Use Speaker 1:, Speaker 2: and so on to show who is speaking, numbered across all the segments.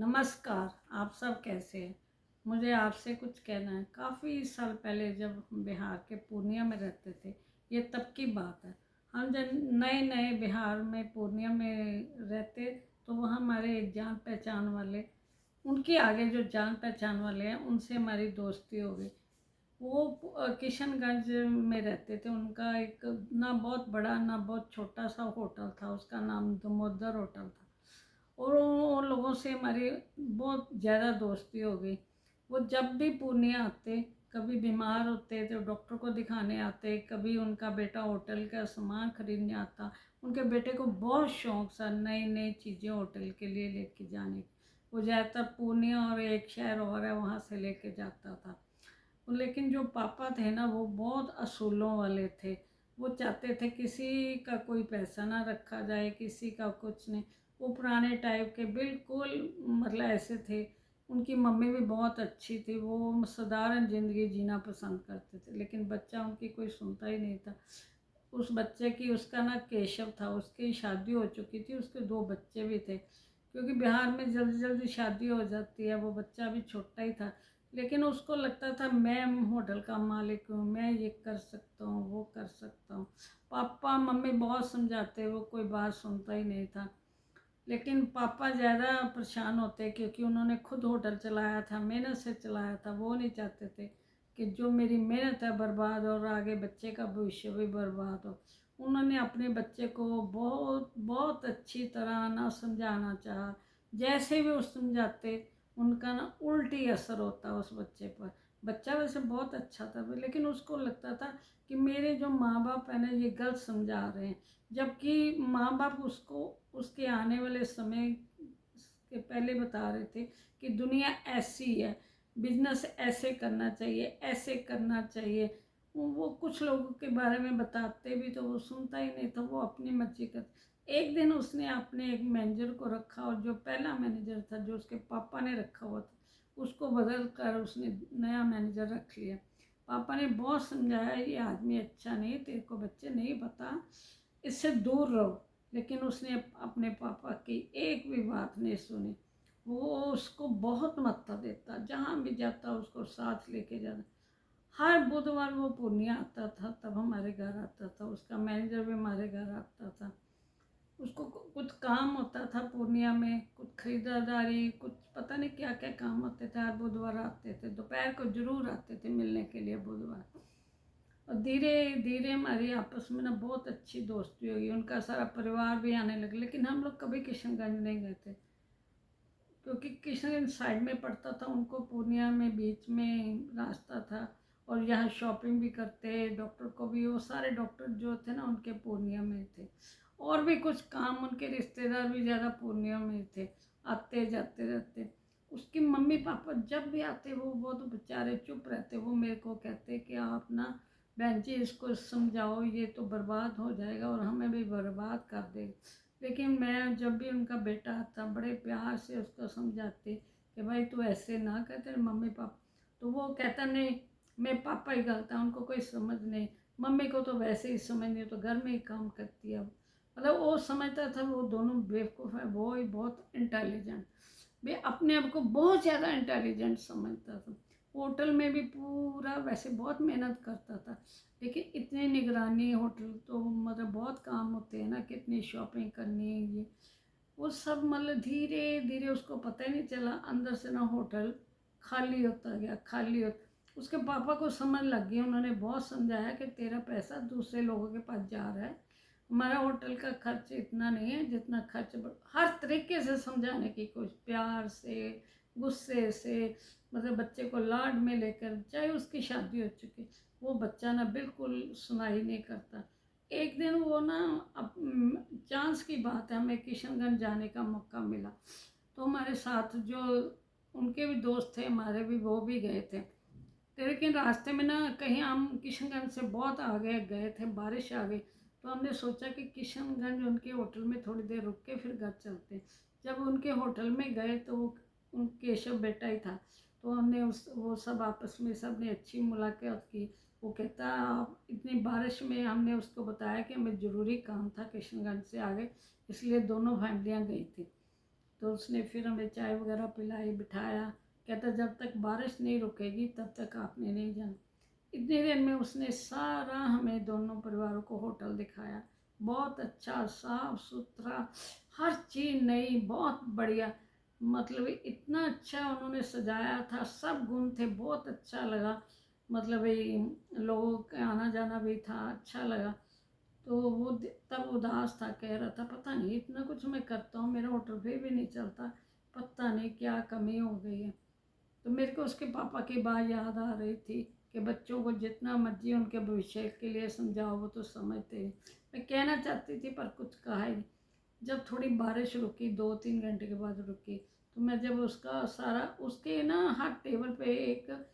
Speaker 1: नमस्कार। आप सब कैसे हैं? मुझे आपसे कुछ कहना है। काफ़ी साल पहले जब हम बिहार के पूर्णिया में रहते थे, ये तब की बात है। हम जब नए नए बिहार में पूर्णिया में रहते, तो वहाँ हमारे एक जान पहचान वाले, उनके आगे जो जान पहचान वाले हैं, उनसे हमारी दोस्ती हो गई। वो किशनगंज में रहते थे। उनका एक ना बहुत बड़ा ना बहुत छोटा सा होटल था, उसका नाम दामोदर होटल था। और उन लोगों से हमारी बहुत ज़्यादा दोस्ती हो गई। वो जब भी पूर्णिया आते, कभी बीमार होते तो डॉक्टर को दिखाने आते, कभी उनका बेटा होटल का सामान खरीदने आता। उनके बेटे को बहुत शौक था नई नई चीज़ें होटल के लिए लेके जाने की। वो ज़्यादातर पूर्णिया और एक शहर और है वहाँ से लेके जाता था। लेकिन जो पापा थे ना, वो बहुत असूलों वाले थे। वो चाहते थे किसी का कोई पैसा ना रखा जाए, किसी का कुछ नहीं। वो पुराने टाइप के बिल्कुल, मतलब ऐसे थे। उनकी मम्मी भी बहुत अच्छी थी। वो साधारण ज़िंदगी जीना पसंद करते थे, लेकिन बच्चा उनकी कोई सुनता ही नहीं था। उस बच्चे की, उसका ना केशव था, उसकी शादी हो चुकी थी, उसके दो बच्चे भी थे। क्योंकि बिहार में जल्दी जल्दी शादी हो जाती है। वो बच्चा भी छोटा ही था, लेकिन उसको लगता था मैं होटल का मालिक हूँ, मैं ये कर सकता हूँ, वो कर सकता हूँ। पापा मम्मी बहुत समझाते, वो कोई बात सुनता ही नहीं था। लेकिन पापा ज़्यादा परेशान होते, क्योंकि उन्होंने खुद होटल चलाया था, मेहनत से चलाया था। वो नहीं चाहते थे कि जो मेरी मेहनत है बर्बाद हो और आगे बच्चे का भविष्य भी बर्बाद हो। उन्होंने अपने बच्चे को बहुत बहुत अच्छी तरह ना समझाना चाहा। जैसे भी वो समझाते, उनका ना उल्टी असर होता उस बच्चे पर। बच्चा वैसे बहुत अच्छा था, लेकिन उसको लगता था कि मेरे जो माँ बाप है ना, ये गलत समझा रहे हैं। जबकि माँ बाप उसको उसके आने वाले समय के पहले बता रहे थे कि दुनिया ऐसी है, बिजनेस ऐसे करना चाहिए, ऐसे करना चाहिए। वो कुछ लोगों के बारे में बताते भी तो वो सुनता ही नहीं था, वो अपनी मर्जी कर। एक दिन उसने अपने एक मैनेजर को रखा, और जो पहला मैनेजर था, जो उसके पापा ने रखा हुआ था, उसको बदल कर उसने नया मैनेजर रख लिया। पापा ने बहुत समझाया, ये आदमी अच्छा नहीं, तेरे को बच्चे नहीं पता, इससे दूर रहो। लेकिन उसने अपने पापा की एक भी बात नहीं सुनी। वो उसको बहुत महत्व देता, जहाँ भी जाता उसको साथ लेके जाता। हर बुधवार वो पूर्णिया आता था, तब हमारे घर आता था। उसका मैनेजर भी हमारे घर आता था। उसको कुछ काम होता था पूर्णिया में, कुछ खरीदारी, कुछ पता नहीं क्या क्या काम होते थे। हर बुधवार आते थे, दोपहर को जरूर आते थे मिलने के लिए बुधवार। और धीरे धीरे हमारी आपस में ना बहुत अच्छी दोस्ती हुई। उनका सारा परिवार भी आने लगा, लेकिन हम लोग कभी किशनगंज नहीं गए थे, क्योंकि किशनगंज साइड में पड़ता था, उनको पूर्णिया में बीच में रास्ता था। और यहाँ शॉपिंग भी करते, डॉक्टर को भी, वो सारे डॉक्टर जो थे ना उनके पूर्णिया में थे। और भी कुछ काम, उनके रिश्तेदार भी ज़्यादा पूर्णिया में थे, आते जाते रहते। उसकी मम्मी पापा जब भी आते, वो तो बेचारे चुप रहते। वो मेरे को कहते कि आप ना बहन जी इसको समझाओ, ये तो बर्बाद हो जाएगा और हमें भी बर्बाद कर देगा। लेकिन मैं जब भी उनका बेटा आता, बड़े प्यार से उसको समझाती कि भाई तू ऐसे ना कर, तेरे मम्मी पापा। तो वो कहता नहीं, मैं पापा ही गलत है, उनको कोई समझ नहीं, मम्मी को तो वैसे ही समझ नहीं, तो घर में ही काम करती है। मतलब वो समझता था वो दोनों बेवकूफ़ है, वो ही बहुत इंटेलिजेंट। वे अपने आप को बहुत ज़्यादा इंटेलिजेंट समझता था। होटल में भी पूरा वैसे बहुत मेहनत करता था, लेकिन इतनी निगरानी, होटल तो मतलब बहुत काम होते हैं ना, कितनी शॉपिंग करनी है, ये वो सब। मतलब धीरे धीरे उसको पता ही नहीं चला, अंदर से ना होटल खाली होता गया, खाली होता। उसके पापा को समझ लग गई, उन्होंने बहुत समझाया कि तेरा पैसा दूसरे लोगों के पास जा रहा है, हमारा होटल का खर्च इतना नहीं है जितना खर्च। हर तरीके से समझाने की कोशिश, प्यार से, गुस्से से, मतलब बच्चे को लाड में लेकर। चाहे उसकी शादी हो चुकी, वो बच्चा ना बिल्कुल सुनाई नहीं करता। एक दिन वो ना, अब चांस की बात है, हमें किशनगंज जाने का मौका मिला। तो हमारे साथ जो उनके भी दोस्त थे, हमारे भी, वो भी गए थे। लेकिन रास्ते में ना कहीं हम किशनगंज से बहुत आगे गए थे, बारिश आ गई। तो हमने सोचा कि किशनगंज उनके होटल में थोड़ी देर रुक के फिर घर चलते हैं। जब उनके होटल में गए तो उन केशव बेटा ही था। तो हमने वो सब आपस में सब ने अच्छी मुलाकात की। वो कहता, आप इतनी बारिश में, हमने उसको बताया कि हमें ज़रूरी काम था किशनगंज से आगे, इसलिए दोनों फैमिलियाँ गई थी। तो उसने फिर हमें चाय वगैरह पिलाई, बिठाया। कहता जब तक बारिश नहीं रुकेगी तब तक आपने नहीं जाना। इतनी देर में उसने सारा हमें दोनों परिवारों को होटल दिखाया। बहुत अच्छा, साफ सुथरा, हर चीज़ नई, बहुत बढ़िया। मतलब इतना अच्छा उन्होंने सजाया था, सब गुण थे, बहुत अच्छा लगा। मतलब ये लोगों का आना जाना भी था, अच्छा लगा। तो वो तब उदास था, कह रहा था पता नहीं इतना कुछ मैं करता हूँ, मेरा होटल फिर भी नहीं चलता, पता नहीं क्या कमी हो गई है। तो मेरे को उसके पापा की बात याद आ रही थी कि बच्चों को जितना मर्जी उनके भविष्य के लिए समझाओ वो तो समझते हैं। मैं कहना चाहती थी पर कुछ कहा ही नहीं। जब थोड़ी बारिश रुकी, 2-3 घंटे के बाद रुकी, तो मैं जब उसका सारा, उसके ना हर टेबल पे एक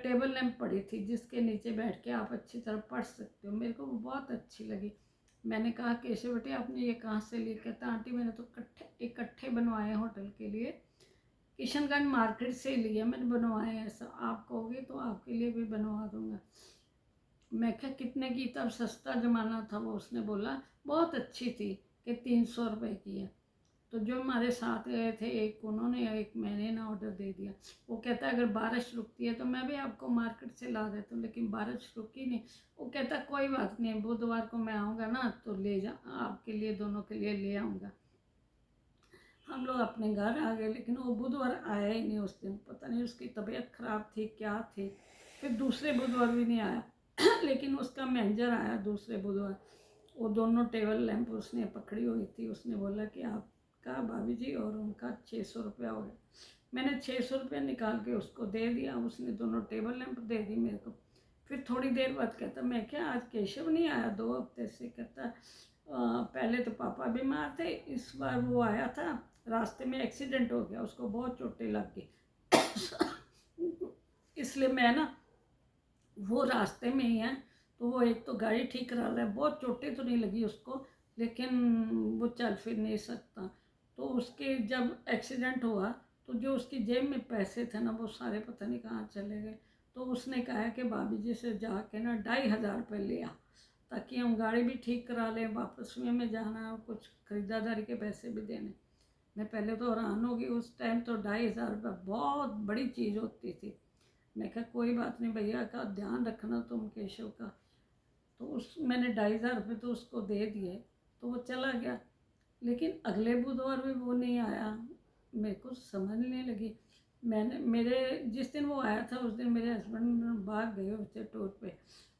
Speaker 1: टेबल लैंप पड़ी थी जिसके नीचे बैठ के आप अच्छी तरह पढ़ सकते हो। मेरे को वो बहुत अच्छी लगी। मैंने कहा केशव बेटे आपने ये कहाँ से ली? कहता आंटी मैंने तो इकट्ठे बनवाए होटल के लिए, किशनगंज मार्केट से लिए मैंने, बनवाए हैं। ऐसा आप कहोगे तो आपके लिए भी बनवा दूंगा। मैं क्या कितने की? तब सस्ता ज़माना था वो। उसने बोला बहुत अच्छी थी कि 300 रुपये की है। तो जो हमारे साथ गए थे, एक उन्होंने एक मैंने ना ऑर्डर दे दिया। वो कहता है अगर बारिश रुकती है तो मैं भी आपको मार्केट से ला देता हूँ, लेकिन बारिश रुकी नहीं। वो कहता कोई बात नहीं, बुधवार को मैं आऊँगा ना तो ले जा, आपके लिए दोनों के लिए ले आऊँगा। हम लोग अपने घर आ गए, लेकिन वो बुधवार आया ही नहीं उस दिन। पता नहीं उसकी तबीयत खराब थी क्या थी। फिर दूसरे बुधवार भी नहीं आया लेकिन उसका मैनेजर आया दूसरे बुधवार। वो दोनों टेबल लैंप उसने पकड़ी हुई थी। उसने बोला कि आपका भाभी जी और उनका 600 रुपया हो गया। मैंने 600 रुपया निकाल के उसको दे दिया। उसने दोनों टेबल लैंप दे दी मेरे को। फिर थोड़ी देर बाद कहता मैं क्या आज केशव नहीं आया 2 हफ्ते से? कहता पहले तो पापा बीमार थे, इस बार वो आया था, रास्ते में एक्सीडेंट हो गया, उसको बहुत चोटें लग गई इसलिए मैं ना, वो रास्ते में ही है तो वो एक तो गाड़ी ठीक करा रहा है, बहुत चोटें तो नहीं लगी उसको, लेकिन वो चल फिर नहीं सकता। तो उसके जब एक्सीडेंट हुआ तो जो उसकी जेब में पैसे थे ना वो सारे पता नहीं कहाँ चले गए। तो उसने कहा कि भाभी जी से जाके ना 2500 रुपये लिया ताकि हम गाड़ी भी ठीक करा लें, वापस में जाना और कुछ खरीदारी के पैसे भी देने। मैं पहले तो हैरान हो गई। उस टाइम तो 2500 रुपये बहुत बड़ी चीज़ होती थी। मैं कहा कोई बात नहीं भैया का ध्यान रखना तुम केशव का। तो उस मैंने 2500 रुपये तो उसको दे दिए, तो वो चला गया। लेकिन अगले बुधवार भी वो नहीं आया। मेरे को समझने लगी। मैंने मेरे जिस दिन वो आया था उस दिन मेरे हस्बैंड बाहर गए हुए थे टूर पे।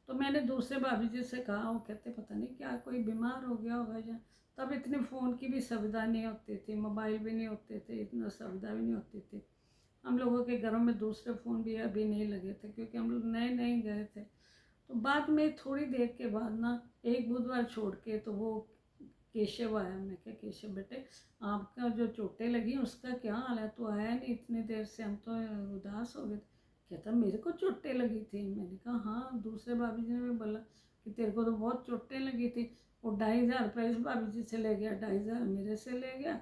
Speaker 1: तो मैंने दूसरे भाभी जी से कहा, वो कहते पता नहीं क्या कोई बीमार हो गया होगा या। तब इतनी फ़ोन की भी सुविधा नहीं होती थी, मोबाइल भी नहीं होते थे, इतना सुविधा भी नहीं होती थी। हम लोगों के घरों में दूसरे फ़ोन भी अभी नहीं लगे थे क्योंकि हम लोग नए नए गए थे। तो बाद में थोड़ी देर के बाद ना, एक बुधवार छोड़ के तो वो केशव आया। मैं क्या केशव बेटे आपका जो चोटें लगी उसका क्या हाल है? तो आया नहीं इतनी देर से, हम तो उदास हो गए थे। कहता मेरे को चोटें लगी थी? मैंने कहा हाँ, दूसरे भाभी जी ने भी बोला कि तेरे को तो बहुत चोटें लगी थी। वो 2500 रुपये इस भाभी जी से ले गया, 2500 मेरे से ले गया,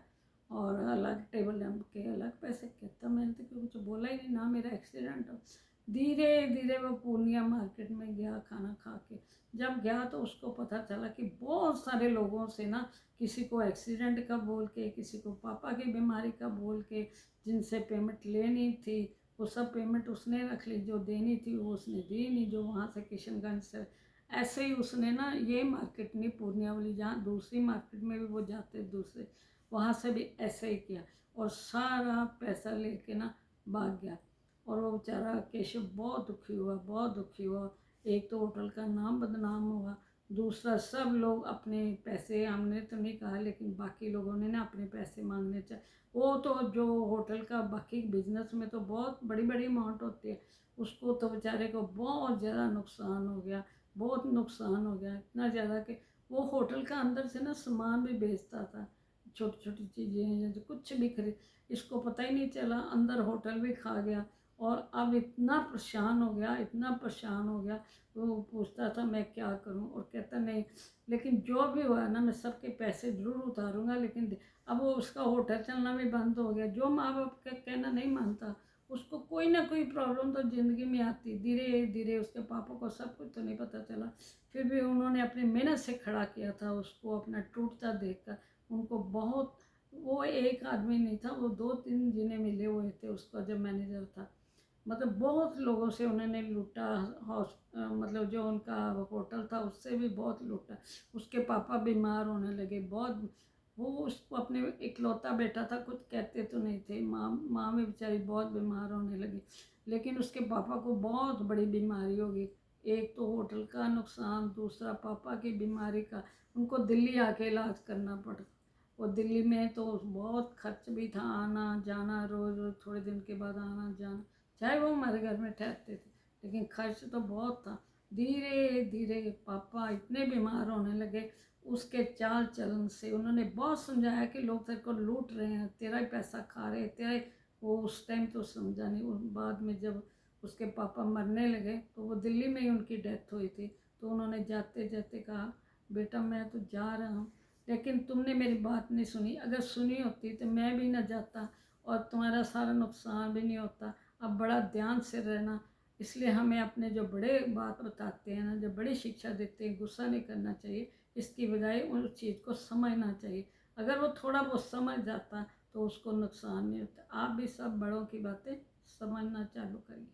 Speaker 1: और अलग टेबल लैंप के अलग पैसे। कहता मैंने तो कुछ बोला ही नहीं ना, मेरा एक्सीडेंट हो। धीरे धीरे वो पूर्णिया मार्केट में गया खाना खा के। जब गया तो उसको पता चला कि बहुत सारे लोगों से ना, किसी को एक्सीडेंट का बोल के, किसी को पापा की बीमारी का बोल के, जिनसे पेमेंट लेनी थी वो सब पेमेंट उसने रख ली, जो देनी थी वो उसने दी नहीं, जो वहाँ से किशनगंज से। ऐसे ही उसने ना, ये मार्केट नहीं पूर्णिया वाली, जहाँ दूसरी मार्केट में भी वो जाते दूसरे, वहाँ से भी ऐसे ही किया और सारा पैसा लेके ना भाग गया। और वो बेचारा केशव बहुत दुखी हुआ, बहुत दुखी हुआ। एक तो होटल का नाम बदनाम हुआ, दूसरा सब लोग अपने पैसे, हमने तो नहीं कहा लेकिन बाकी लोगों ने ना अपने पैसे मांगने चाहिए। वो तो जो होटल का बाकी बिजनेस में तो बहुत बड़ी बड़ी अमाउंट होती है, उसको तो बेचारे को बहुत ज़्यादा नुकसान हो गया, बहुत नुकसान हो गया। इतना ज़्यादा कि वो होटल का अंदर से ना सामान भी बेचता था, छोटी छोटी चीज़ें जो कुछ भी खरीद, इसको पता ही नहीं चला, अंदर होटल भी खा गया। और अब इतना परेशान हो गया, इतना परेशान हो गया। वो पूछता था मैं क्या करूं, और कहता नहीं, लेकिन जो भी हुआ ना मैं सबके पैसे ज़रूर उतारूंगा। लेकिन अब वो उसका होटल चलना भी बंद हो गया। जो माँ बाप का कहना नहीं मानता उसको कोई ना कोई प्रॉब्लम तो ज़िंदगी में आती। धीरे धीरे उसके पापा को सब कुछ तो नहीं पता चला, फिर भी उन्होंने अपनी मेहनत से खड़ा किया था उसको, अपना टूटता देखकर उनको बहुत वो एक आदमी नहीं था, वो 2-3 जिन्हें मिले हुए थे उसका जब मैनेजर था। मतलब बहुत लोगों से उन्होंने लूटा, मतलब जो उनका होटल था उससे भी बहुत लूटा। उसके पापा बीमार होने लगे बहुत। वो उसको अपने इकलौता बेटा था, कुछ कहते तो नहीं थे। माँ माँ भी बेचारी बहुत बीमार होने लगी, लेकिन उसके पापा को बहुत बड़ी बीमारी हो गई। एक तो होटल का नुकसान, दूसरा पापा की बीमारी का। उनको दिल्ली आके इलाज करना पड़ा। वो दिल्ली में तो बहुत खर्च भी था, आना जाना, रोज़ रोज़ थोड़े दिन के बाद आना जाना, चाहे वो हमारे घर में ठहरते थे, लेकिन खर्च तो बहुत था। धीरे धीरे पापा इतने बीमार होने लगे। उसके चाल चलन से उन्होंने बहुत समझाया कि लोग तेरे को लूट रहे हैं, तेरा ही पैसा खा रहे हैं, तेरा ही। वो उस टाइम तो समझा नहीं। बाद में जब उसके पापा मरने लगे तो वो दिल्ली में ही उनकी डेथ हुई थी। तो उन्होंने जाते जाते कहा, बेटा मैं तो जा रहा हूँ, लेकिन तुमने मेरी बात नहीं सुनी। अगर सुनी होती तो मैं भी ना जाता और तुम्हारा सारा नुकसान भी नहीं होता। अब बड़ा ध्यान से रहना। इसलिए हमें अपने जो बड़े बात बताते हैं ना, जो बड़ी शिक्षा देते हैं, गुस्सा नहीं करना चाहिए। इसकी बजाय उस चीज़ को समझना चाहिए। अगर वो थोड़ा बहुत समझ जाता तो उसको नुकसान नहीं होता। आप भी सब बड़ों की बातें समझना चालू करिए।